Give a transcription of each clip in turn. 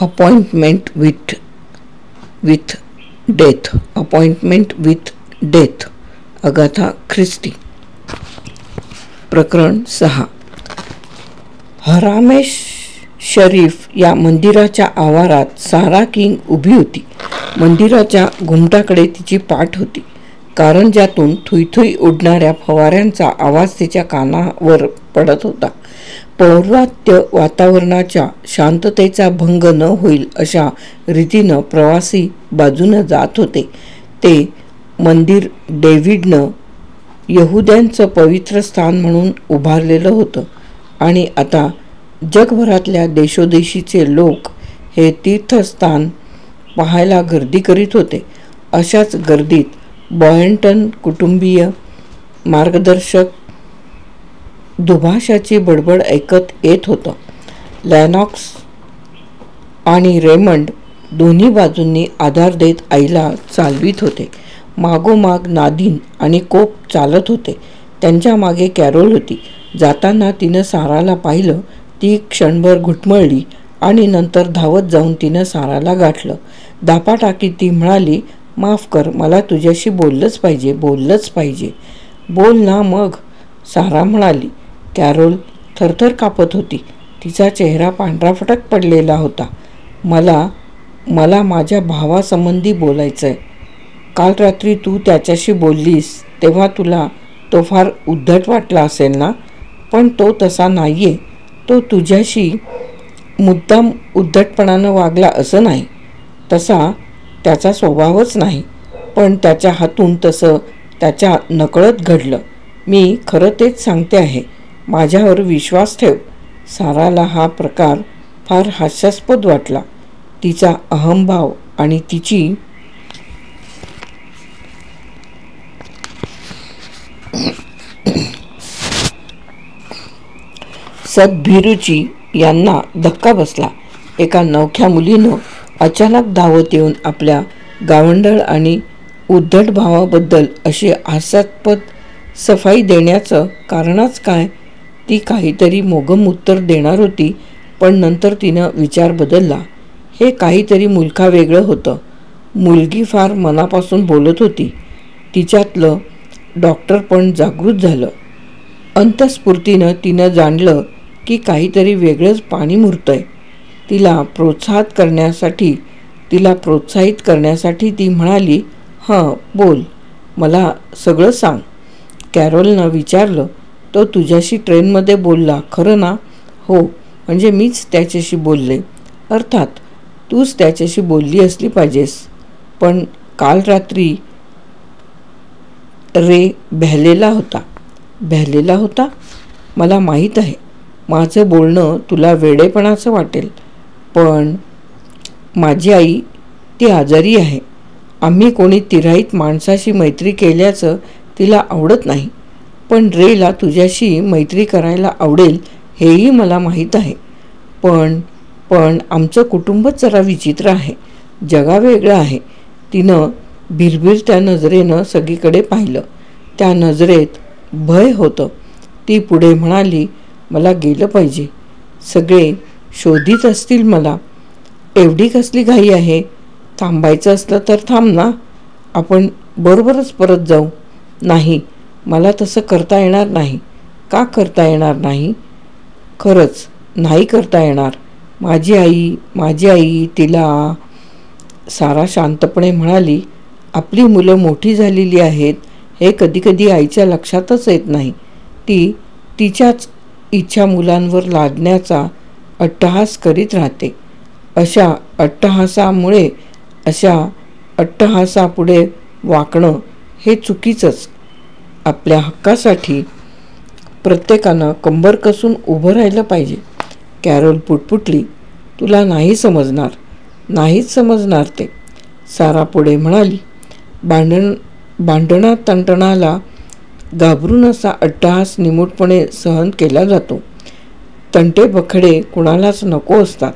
Appointment with death. Appointment with death. Agatha ख्रिस्ती. प्रकरण 6. हरामेश शरीफ या मंदिराच्या आवारात सारा किंग उभी होती. मंदिराच्या घुमटाकडे तिची पाठ होती. कारंज्यातून थुईथुई उडणाऱ्या फवाऱ्यांचा आवाज तिच्या कानावर पडत होता. पौर्वात्य वातावरणाच्या शांततेचा भंग न होईल अशा रीतीनं प्रवासी बाजूनं जात होते. ते मंदिर डेव्हिडनं यहुद्यांचं पवित्र स्थान म्हणून उभारलेलं होतं आणि आता जगभरातल्या देशोदेशीचे लोक हे तीर्थस्थान पाहायला गर्दी करीत होते. अशाच गर्दीत बॉयंटन कुटुंबीय मार्गदर्शक दुभाषाची बडबड ऐकत येत होतं. लॅनॉक्स आणि रेमंड दोन्ही बाजूंनी आधार देत आईला चालवित होते. मागोमाग नादिन आणि कोप चालत होते. त्यांच्या मागे कॅरोल होती. जाताना तिनं साराला पाहिलं. ती क्षणभर घुटमळली आणि नंतर धावत जाऊन तिनं साराला गाठलं. दापाटाकीत ती म्हणाली, माफ कर, मला तुझ्याशी बोललंच पाहिजे. बोल ना मग, सारा म्हणाली. कॅरोल थरथर कापत होती. तिचा चेहरा पांढराफटक पडलेला होता. मला माझ्या भावासंबंधी बोलायचंय. काल रात्री तू त्याच्याशी बोललीस तेव्हा तुला तो फार उद्धट वाटला असेल ना? पण तो तसा नाहीये. तो तुझ्याशी मुद्दाम उद्धटपणानं वागला असं नाही. तसा त्याचा स्वभावच नाही. पण त्याच्या हातून तसं त्याच्या नकळत घडलं. मी खरं तेच सांगते आहे. माझ्यावर विश्वास ठेव. साराला हा प्रकार फार हास्यास्पद वाटला. तिचा अहंभाव आणि तिची सद्भिरुची यांना धक्का बसला. एका नवख्या मुलीनं अचानक धावत येऊन आपल्या गावंढळ आणि उद्धट भावाबद्दल अशी हास्यास्पद सफाई देण्याचं कारणच काय? ती काहीतरी मोगम उत्तर देणार होती, पण नंतर तिनं विचार बदलला. हे काहीतरी मुलखावेगळं होतं. मुलगी फार मनापासून बोलत होती. तिच्यातलं डॉक्टर पण जागृत झालं. अंतस्फूर्तीनं तिनं जाणलं की काहीतरी वेगळंच पाणी मुरतंय. तिला प्रोत्साहित करण्यासाठी ती म्हणाली, हं बोल, मला सगळं सांग. कॅरोलनं विचारलं, तो तुझ्याशी ट्रेनमध्ये बोलला खरं ना? हो, म्हणजे मीच त्याच्याशी बोलले. अर्थात तूच त्याच्याशी बोलली असली पाहिजेस. पण काल रात्री रे भ्यालेला होता. मला माहीत आहे. माझं बोलणं तुला वेडेपणाचं वाटेल, पण माझी आई ती आजारी आहे. आम्ही कोणी तिराईत माणसाशी मैत्री केल्याचं तिला आवडत नाही. पण रेला तुझ्याशी मैत्री करायला आवडेल हेही मला माहीत आहे. पण आमचं कुटुंबच जरा विचित्र आहे, जगावेगळं आहे. तिनं भिरभिरत्या नजरेनं सगळीकडे पाहिलं. त्या नजरेत भय होतं. ती पुढे म्हणाली, मला गेलं पाहिजे. सगळे शोधित असतील मला. एवढी कसली घाई आहे? थांबायचं असलं तर थांब ना. आपण बरोबरच परत जाऊ. नाही, मला तसं करता येणार नाही. का करता येणार नाही? खरंच नाही करता येणार. माझी आई तिला. सारा शांतपणे म्हणाली, आपली मुलं मोठी झालेली आहेत हे कधीकधी आईच्या लक्षातच येत नाही. ती तिच्याच इच्छा मुलांवर लादण्याचा अट्टहास करीत राहते. अशा अट्टहासापुढे वाकणं हे चुकीचंच. आपल्या हक्कासाठी प्रत्येकानं कंबर कसून उभं राहिलं पाहिजे. कॅरोल पुटपुटली, तुला नाहीच समजणार ते. सारा पुढे म्हणाली, भांडणातंटणाला घाबरून असा अट्टहास निमूटपणे सहन केला जातो. तंटे बखडे कुणालाच नको असतात.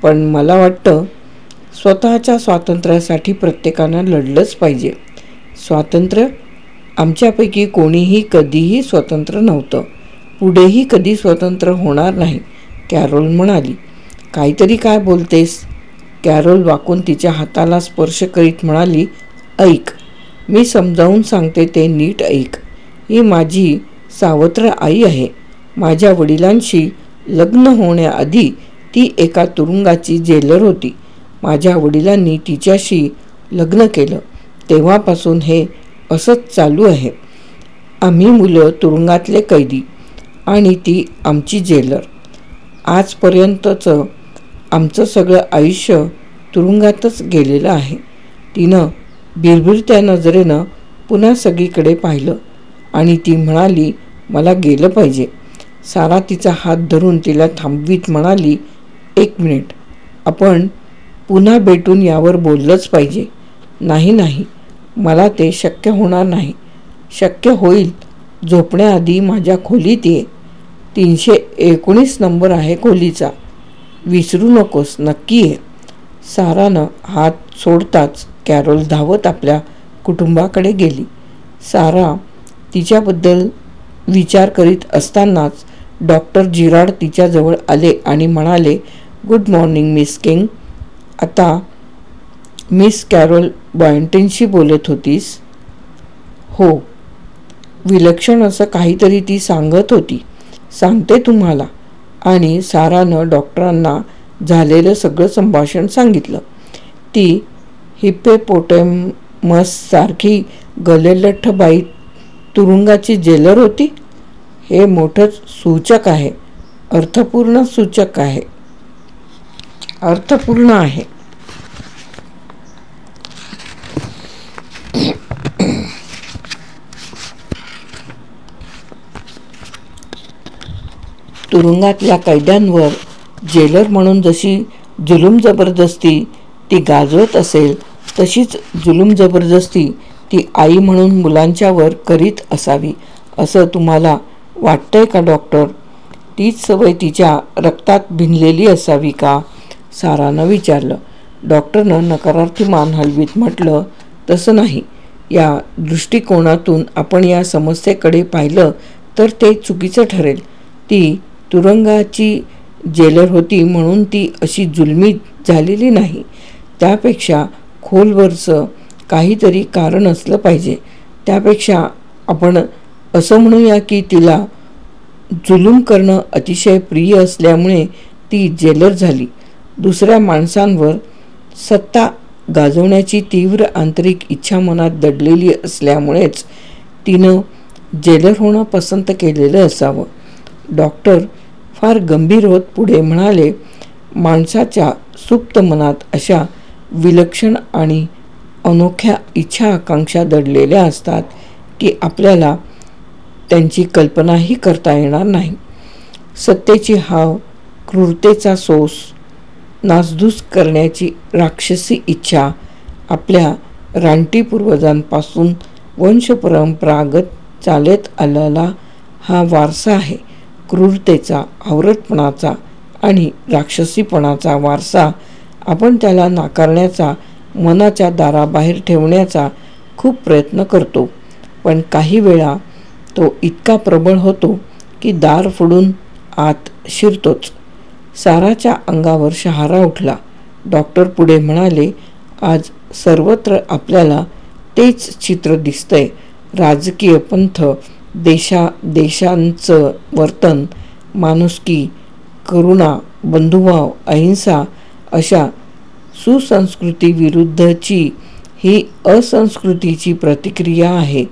पण मला वाटतं स्वतःच्या स्वातंत्र्यासाठी प्रत्येकानं लढलंच पाहिजे. स्वातंत्र्य? आमच्यापैकी कोणीही कधीही स्वतंत्र नव्हतं. पुढेही कधी स्वतंत्र होणार नाही, कॅरोल म्हणाली. काहीतरी काय बोलतेस? कॅरोल वाकून तिच्या हाताला स्पर्श करीत म्हणाली, ऐक, मी समजावून सांगते ते नीट ऐक. ही माझी सावत्र आई आहे. माझ्या वडिलांशी लग्न होण्याआधी ती एका तुरुंगाची जेलर होती. माझ्या वडिलांनी तिच्याशी लग्न केलं. तेव्हापासून हे असंच चालू आहे. आम्ही मुलं तुरुंगातले कैदी आणि ती आमची जेलर. आजपर्यंतचं आमचं सगळं आयुष्य तुरुंगातच गेलेलं आहे. तिनं बिरबिरत्या नजरेनं पुन्हा सगळीकडे पाहिलं आणि ती म्हणाली, मला गेलं पाहिजे. सारा तिचा हात धरून तिला थांबवीत म्हणाली, एक मिनिट, आपण पुन्हा भेटून यावर बोललंच पाहिजे. नाही नाही, मला ते शक्य होणार नाही. शक्य होईल, झोपण्याआधी माझ्या खोलीत ये. 319 नंबर आहे खोलीचा. विसरू नकोस, नक्की ये. सारानं हात सोडताच कॅरोल धावत आपल्या कुटुंबाकडे गेली. सारा तिच्याबद्दल विचार करीत असतानाच डॉक्टर जिराड तिच्याजवळ आले आणि म्हणाले, गुड मॉर्निंग मिस किंग. आता मिस कॅरोल बॉयंटिनशी बोलत होतीस? हो, विलक्षण असं काहीतरी ती सांगत होती. सांगते तुम्हाला. आणि सारानं डॉक्टरांना झालेलं सगळं संभाषण सांगितलं. ती हिप्पोपोटॅमससारखी गलेलठ्ठ बाई तुरुंगाची जेलर होती. हे मोठंच सूचक आहे. अर्थपूर्ण सूचक आहे. अर्थपूर्ण आहे. तुरुंगातल्या कैद्यांवर जेलर म्हणून जशी जुलूम जबरदस्ती ती गाजवत असेल, तशीच जुलूम जबरदस्ती ती आई म्हणून मुलांच्यावर करीत असावी असं तुम्हाला वाटतंय का डॉक्टर? तीच सवय तिच्या रक्तात भिनलेली असावी का? सारानं विचारलं. डॉक्टरनं नकारार्थी मान हलवीत म्हटलं, तसं नाही. या दृष्टिकोनातून आपण या समस्येकडे पाहिलं तर ते चुकीचं ठरेल. ती तुरुंगाची जेलर होती म्हणून ती अशी जुलमी झालेली नाही. त्यापेक्षा खोलवरचं काहीतरी कारण असलं पाहिजे. त्यापेक्षा आपण असं म्हणूया की तिला जुलूम करणं अतिशय प्रिय असल्यामुळे ती जेलर झाली. दुसऱ्या माणसांवर सत्ता गाजवण्याची तीव्र आंतरिक इच्छा मनात दडलेली असल्यामुळेच तिनं जेलर होणं पसंत केलेलं असावं. डॉक्टर फार गंभीर होत पुढे म्हणाले, माणसाच्या सुप्त मनात अशा विलक्षण आणि अनोख्या इच्छा आकांक्षा दडलेल्या असतात की आपल्याला त्यांची कल्पनाही करता येणार नाही. सत्तेची हाव, क्रूरतेचा सोस, नासधूस करण्याची राक्षसी इच्छा आपल्या रानटी पूर्वजांपासून वंशपरंपरागत चालत आलेला हा वारसा आहे. क्रूरतेचा, आवरटपणाचा आणि राक्षसीपणाचा वारसा. आपण त्याला नाकारण्याचा, मनाच्या दाराबाहेर ठेवण्याचा खूप प्रयत्न करतो, पण काही वेळा तो इतका प्रबळ होतो की दार फोडून आत शिरतोच. साराच्या अंगावर शहारा उठला. डॉक्टर पुढे म्हणाले, आज सर्वत्र आपल्याला तेच चित्र दिसतंय. राजकीय पंथ, देशांचं वर्तन, माणुसकी, करुणा, बंधुभाव, अहिंसा अशा सुसंस्कृती विरुद्धची ही असंस्कृतीची प्रतिक्रिया आहे.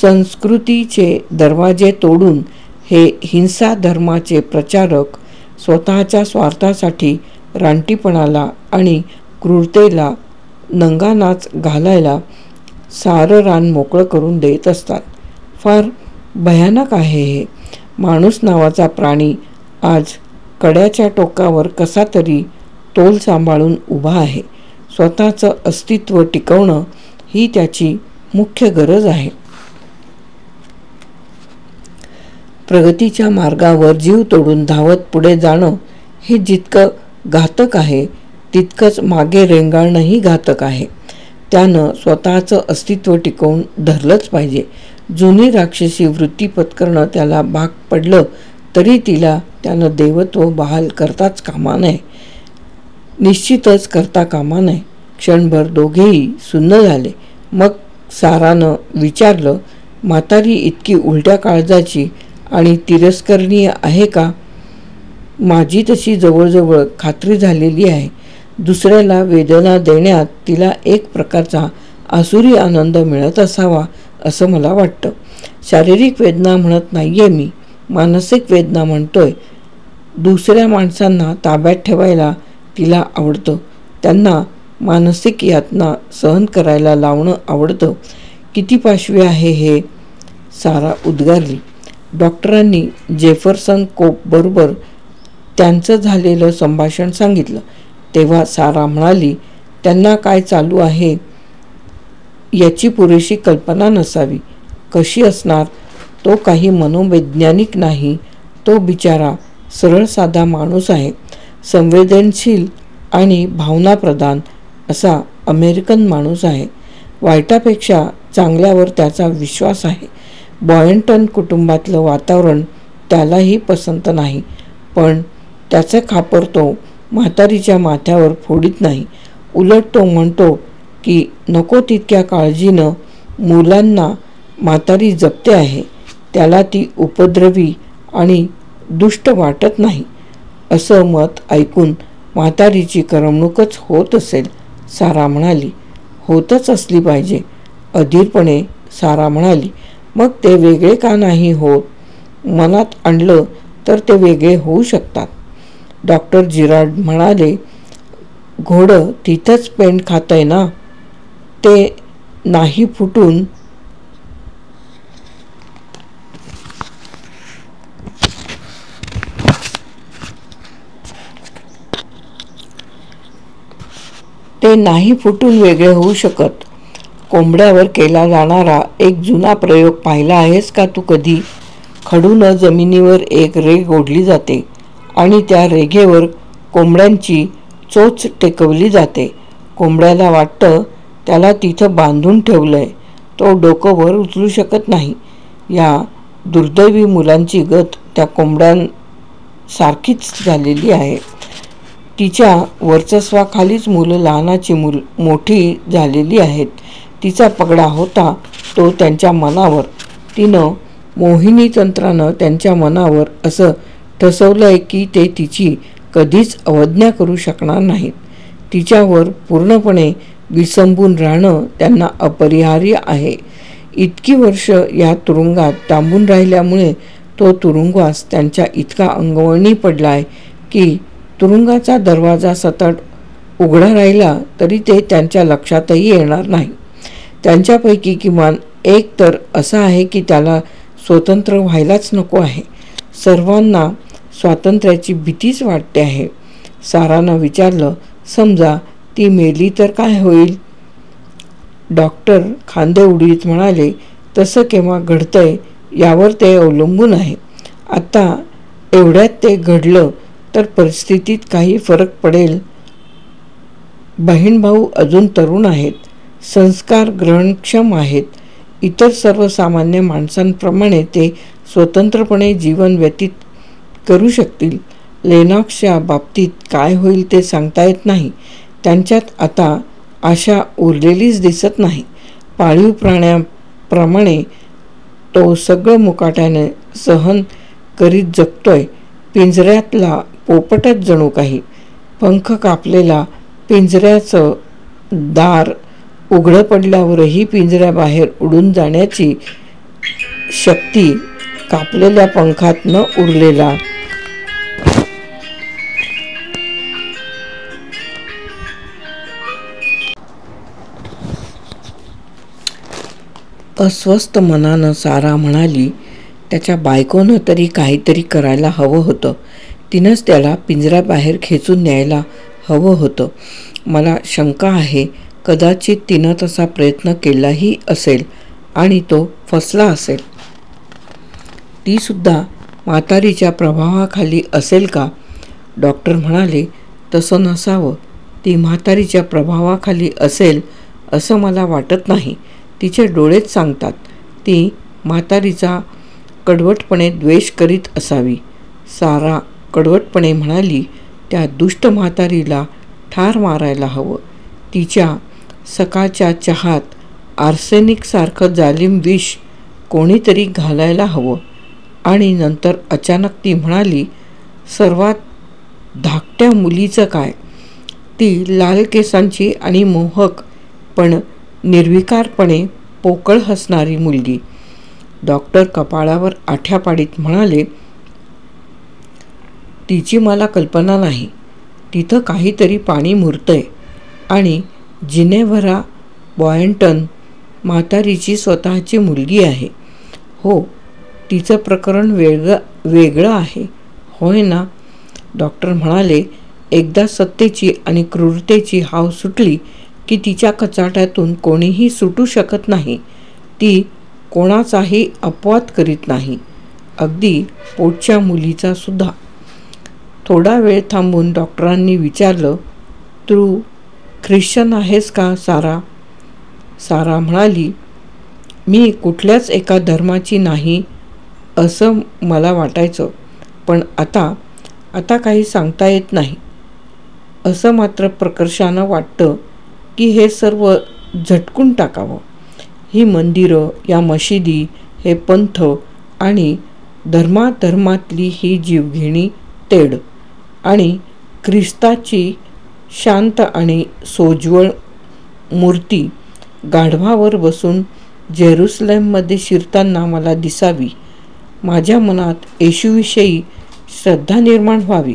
संस्कृतीचे दरवाजे तोडून हे हिंसा धर्माचे प्रचारक स्वतःच्या स्वार्थासाठी रानटीपणाला आणि क्रूरतेला नंगानाच घालायला सारं रान मोकळं करून देत असतात. फार भयानक आहे हे. माणूस नावाचा प्राणी आज कड्याच्या टोकावर कसा तरी तोल सांभाळून उभा आहे. स्वतःचं अस्तित्व टिकवणं ही त्याची मुख्य गरज आहे. प्रगतीच्या मार्गावर जीव तोडून धावत पुढे जाणं हे जितकं घातक आहे, तितकंच मागे रेंगाळणंही घातक आहे. त्यानं स्वतःचं अस्तित्व टिकवून धरलंच पाहिजे. जुनी राक्षसी वृत्ती पत्करणं त्याला भाग पडलं तरी तिला त्यानं देवत्व बहाल करताच कामा नये. निश्चितच करता कामा नये. क्षणभर दोघेही सुन्न झाले. मग सारानं विचारलं, म्हातारी इतकी उलट्या काळजाची आणि तिरस्करणीय आहे का? माझी तशी जवळजवळ खात्री झालेली आहे. दुसऱ्याला वेदना देण्यात तिला एक प्रकारचा आसुरी आनंद मिळत असावा असं मला वाटतं. शारीरिक वेदना म्हणत नाहीये मी, मानसिक वेदना म्हणतोय. दुसऱ्या माणसांना ताब्यात ठेवायला तिला आवडतं. त्यांना मानसिक यातना सहन करायला लावणं आवडतं. किती पाशवी आहे हे, सारा उद्गारली. डॉक्टरांनी जेफरसन कोप बरोबर त्यांचं झालेलं संभाषण सांगितलं. तेव्हा सारा म्हणाली, त्यांना काय चालू आहे याची पुरेशी कल्पना नसावी. कशी असणार? तो काही मनोवैज्ञानिक नाही. तो बिचारा सरळ साधा माणूस आहे. संवेदनशील आणि भावनाप्रधान असा अमेरिकन माणूस आहे. वाईटापेक्षा चांगल्यावर त्याचा विश्वास आहे. बॉयंटन कुटुंबातलं वातावरण त्यालाही पसंत नाही, पण त्याचं खापर तो म्हातारीच्या माथ्यावर फोडीत नाही. उलट तो म्हणतो की नको तितक्या काळजीनं मुलांना म्हातारी जपते आहे. त्याला ती उपद्रवी आणि दुष्ट वाटत नाही. असं मत ऐकून म्हातारीची करमणूकच होत असेल, सारा म्हणाली. होतच असली पाहिजे, अधीरपणे सारा म्हणाली. मग ते वेगळे का नाही होत? मनात आणलं तर ते वेगळे होऊ शकतात. डॉक्टर जिरार्ड म्हणाले, घोडं तिथंच पेंड खातंय ना. ते नाही फुटून वेगळे होऊ शकत. कोंबड्यावर केला जाणारा एक जुना प्रयोग पाहिला आहेस का तू कधी? खडूनं जमिनीवर एक रेघ ओढली जाते आणि त्या रेघेवर कोंबड्यांची चोच टेकवली जाते. कोंबड्याला वाटतं त्याला तिथं बांधून ठेवलंय. तो डोकं वर उचलू शकत नाही. या दुर्दैवी मुलांची गत त्या कोंबड्यांसारखीच झालेली आहे. तिच्या वर्चस्वाखालीच मुलं लहानाची मोठी झालेली आहेत. तिचा पगडा होता तो त्यांच्या मनावर. तिनं मोहिनी तंत्रानं त्यांच्या मनावर असं ठसवलंय की ते तिची कधीच अवज्ञा करू शकणार नाहीत. तिच्यावर पूर्णपणे विसंबून राहणं त्यांना अपरिहार्य आहे. इतकी वर्ष या तुरुंगात थांबून राहिल्यामुळे तो तुरुंगवास त्यांच्या इतका अंगवळणी पडलाय की तुरुंगाचा दरवाजा सतत उघडा राहिला तरी ते त्यांच्या लक्षातही येणार नाही. त्यांच्यापैकी किमान एक तर असा आहे की त्याला स्वतंत्र व्हायलाच नको आहे. सर्वांना स्वातंत्र्याची भीतीच वाटते आहे. सारानं विचारलं, समजा ती मेली तर काय होईल? डॉक्टर खांदे उडीत म्हणाले, तसं केव्हा घडतंय यावर ते अवलंबून आहे. आता एवढ्यात ते घडलं तर परिस्थितीत काही फरक पडेल. बहीण भाऊ अजून तरुण आहेत, संस्कार ग्रहणक्षम आहेत. इतर सर्वसामान्य माणसांप्रमाणे ते स्वतंत्रपणे जीवन व्यतीत करू शकतील. लेनॉक्सच्या बाबतीत काय होईल ते सांगता येत नाही. त्यांच्यात आता आशा उरलेलीच दिसत नाही. पाळीव प्राण्याप्रमाणे तो सगळं मुकाट्याने सहन करीत जगतोय. पिंजऱ्यातला पोपटच जणू काही. पंख कापलेला पिंजऱ्याचं दार उघडं पडल्यावरही पिंजऱ्याबाहेर उडून जाण्याची शक्ती कापलेल्या पंखात न उरलेला अस्वस्थ मनानं सारा म्हणाली, त्याच्या बायकोनं तरी काहीतरी करायला हवं होतं. तिनंच त्याला पिंजऱ्याबाहेर खेचून न्यायला हवं होतं. मला शंका आहे कदाचित तिनं तसा प्रयत्न केलाही असेल आणि तो फसला असेल. ती सुद्धा म्हातारीच्या प्रभावाखाली असेल का? डॉक्टर म्हणाले, तसं नसावं. ती म्हातारीच्या प्रभावाखाली असेल असं मला वाटत नाही. तिचे डोळेच सांगतात. ती म्हातारीचा कडवटपणे द्वेष करीत असावी. सारा कडवटपणे म्हणाली, त्या दुष्ट म्हातारीला ठार मारायला हवं. तिच्या सकाळच्या चहात आर्सेनिकसारखं जालिम विष कोणीतरी घालायला हवं. आणि नंतर अचानक ती म्हणाली, सर्वात धाकट्या मुलीचं काय? ती लाल केसांची आणि मोहक पण निर्विकारपणे पोकळ हसणारी मुलगी. डॉक्टर कपाळावर आठ्या पाडीत म्हणाले, तिची मला कल्पना नाही. तिथं काहीतरी पाणी मुरतंय. आणि जिनेव्हरा बॉयंटन म्हातारीची स्वतःची मुलगी आहे. हो, तिचं प्रकरण वेगळं आहे, होय ना? डॉक्टर म्हणाले, एकदा सत्तेची आणि क्रूरतेची हाव सुटली की तिच्या कचाट्यातून कोणीही सुटू शकत नाही. ती कोणाचाही अपवाद करीत नाही, अगदी पोटच्या मुलीचा सुद्धा. थोडा वेळ थांबून डॉक्टरांनी विचारलं, तू ख्रिश्चन आहेस का सारा? सारा म्हणाली, मी कुठल्याच एका धर्माची नाही असं मला वाटायचं, पण आता काही सांगता येत नाही. असं मात्र प्रकर्षानं वाटतं की हे सर्व झटकून टाकावं. ही मंदिरं, या मशिदी, हे पंथ आणि धर्मातली ही जीवघेणी तेढ आणि ख्रिस्ताची शांत आणि सोज्वळ मूर्ती गाढवावर बसून जेरुसलेममध्ये शिरताना मला दिसावी. माझ्या मनात येशूविषयी श्रद्धा निर्माण व्हावी.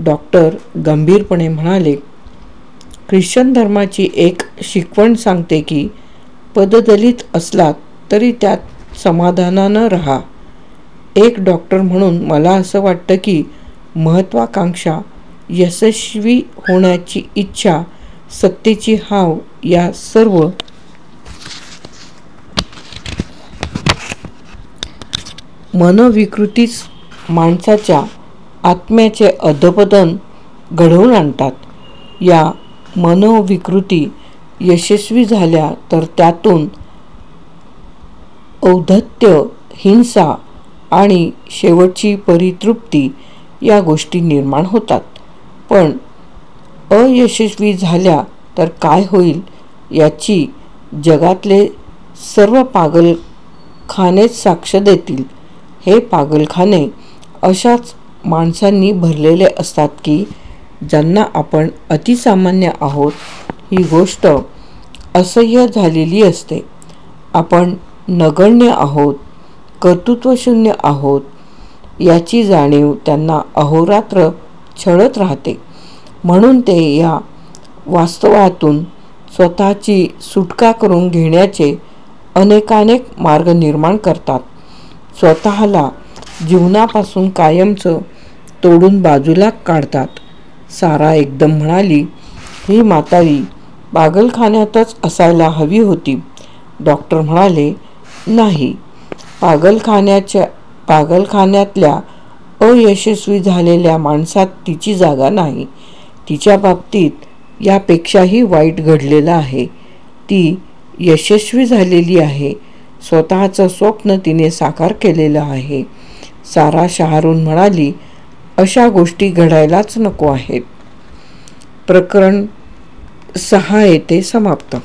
डॉक्टर गंभीरपणे म्हणाले, ख्रिश्चन धर्माची एक शिकवण सांगते की पददलित असलात तरी त्यात समाधानानं राहा. एक डॉक्टर म्हणून मला असं वाटतं की महत्त्वाकांक्षा, यशस्वी होण्याची इच्छा, सत्तेची हाव या सर्व मनोविकृतीच माणसाच्या आत्म्याचे अधपतन घडवून आणतात. या मनोविकृती यशस्वी झाल्या तर त्यातून औद्धत्य, हिंसा आणि शेवटची परितृप्ती या गोष्टी निर्माण होतात. पण अयशस्वी झाल्या तर काय होईल याची जगातले सर्व पागलखानेच साक्ष देतील. हे पागलखाने अशाच माणसांनी भरलेले असतात की ज्यांना आपण अतिसामान्य आहोत ही गोष्ट असह्य झालेली असते. आपण नगण्य आहोत, कर्तृत्वशून्य आहोत याची जाणीव त्यांना अहोरात्र छळत राहते. म्हणून ते या वास्तवातून स्वतःची सुटका करून घेण्याचे अनेकानेक मार्ग निर्माण करतात. स्वतःला जीवनापासून कायमचं तोडून बाजूला काढतात. सारा एकदम म्हणाली, ही म्हातारी पागलखान्यातच असायला हवी होती. डॉक्टर म्हणाले, नाही, पागलखान्यातल्या अयशस्वी झालेल्या माणसात तिची जागा नाही. तिच्या बाबतीत यापेक्षाही वाईट घडलेलं आहे. ती यशस्वी झालेली आहे. स्वतःचं स्वप्न तिने साकार केलेलं आहे. सारा शहारून म्हणाली, अशा गोष्टी घडायलाच नको आहेत. प्रकरण 6 येथे समाप्त.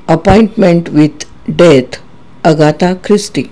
Appointment with death, Agatha Christie.